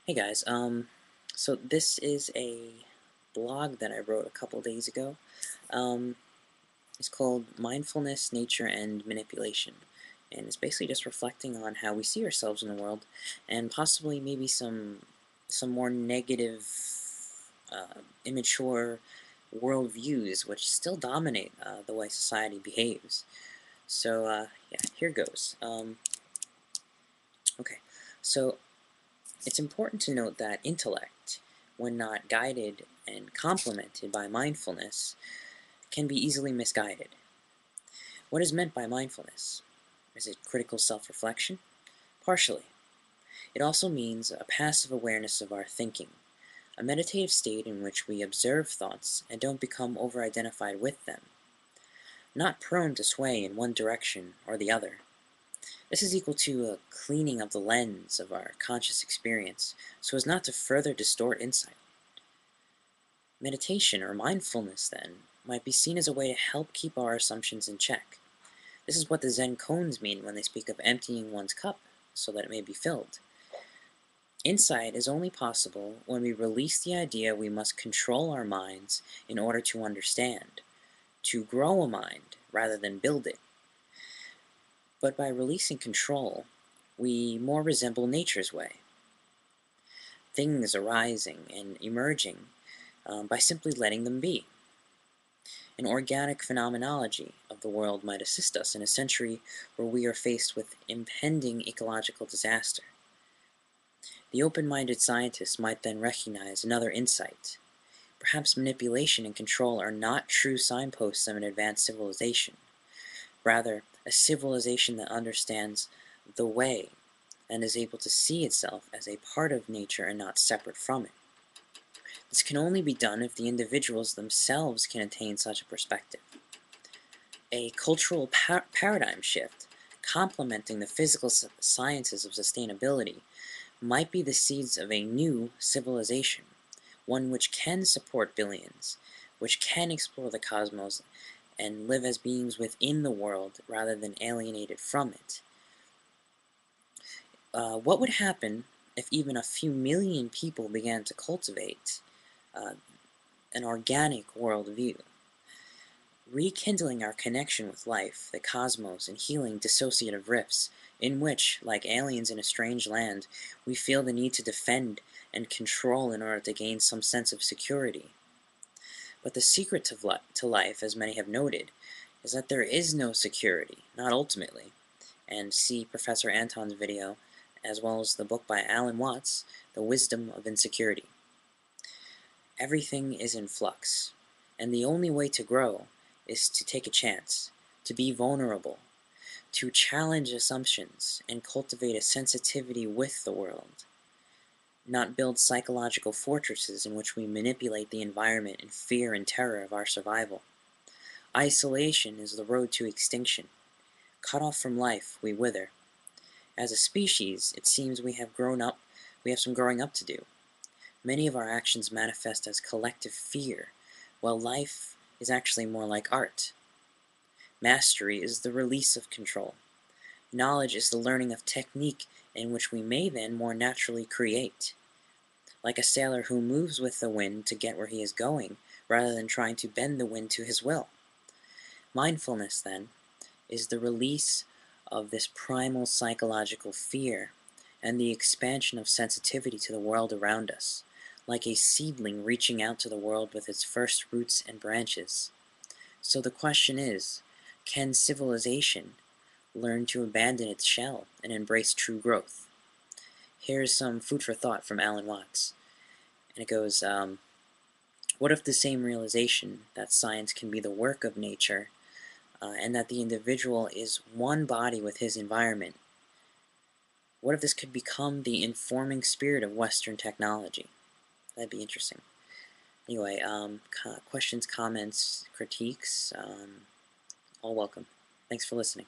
Hey guys, so this is a blog that I wrote a couple days ago. Um, it's called Mindfulness, Nature, and Manipulation, and it's basically just reflecting on how we see ourselves in the world, and possibly maybe some more negative, immature worldviews which still dominate the way society behaves. So yeah, here goes. Okay, so it's important to note that intellect, when not guided and complemented by mindfulness, can be easily misguided. What is meant by mindfulness? Is it critical self-reflection? Partially. It also means a passive awareness of our thinking, a meditative state in which we observe thoughts and don't become over-identified with them, not prone to sway in one direction or the other. This is equal to a cleaning of the lens of our conscious experience so as not to further distort insight. Meditation, or mindfulness, then, might be seen as a way to help keep our assumptions in check. This is what the Zen koans mean when they speak of emptying one's cup so that it may be filled. Insight is only possible when we release the idea we must control our minds in order to understand, to grow a mind rather than build it. But by releasing control, we more resemble nature's way, things arising and emerging by simply letting them be. An organic phenomenology of the world might assist us in a century where we are faced with impending ecological disaster. The open-minded scientist might then recognize another insight. Perhaps manipulation and control are not true signposts of an advanced civilization, rather a civilization that understands the way and is able to see itself as a part of nature and not separate from it. This can only be done if the individuals themselves can attain such a perspective. A cultural paradigm shift, complementing the physical sciences of sustainability, might be the seeds of a new civilization, one which can support billions, which can explore the cosmos and live as beings within the world rather than alienated from it. What would happen if even a few million people began to cultivate uh, an organic worldview? Rekindling our connection with life, the cosmos, and healing dissociative rifts, in which, like aliens in a strange land, we feel the need to defend and control in order to gain some sense of security. But the secret to life, as many have noted, is that there is no security, not ultimately. And see Professor Anton's video, as well as the book by Alan Watts, The Wisdom of Insecurity. Everything is in flux, and the only way to grow is to take a chance, to be vulnerable, to challenge assumptions and cultivate a sensitivity with the world, not build psychological fortresses in which we manipulate the environment in fear and terror of our survival. Isolation is the road to extinction. Cut off from life, we wither. As a species, it seems we have some growing up to do. Many of our actions manifest as collective fear, while life is actually more like art. Mastery is the release of control. Knowledge is the learning of technique in which we may then more naturally create. Like a sailor who moves with the wind to get where he is going, rather than trying to bend the wind to his will. Mindfulness, then, is the release of this primal psychological fear and the expansion of sensitivity to the world around us, like a seedling reaching out to the world with its first roots and branches. So the question is, can civilization learn to abandon its shell and embrace true growth? Here's some food for thought from Alan Watts. And it goes, what if the same realization that science can be the work of nature and that the individual is one body with his environment? What if this could become the informing spirit of Western technology? That'd be interesting. Anyway, questions, comments, critiques, all welcome. Thanks for listening.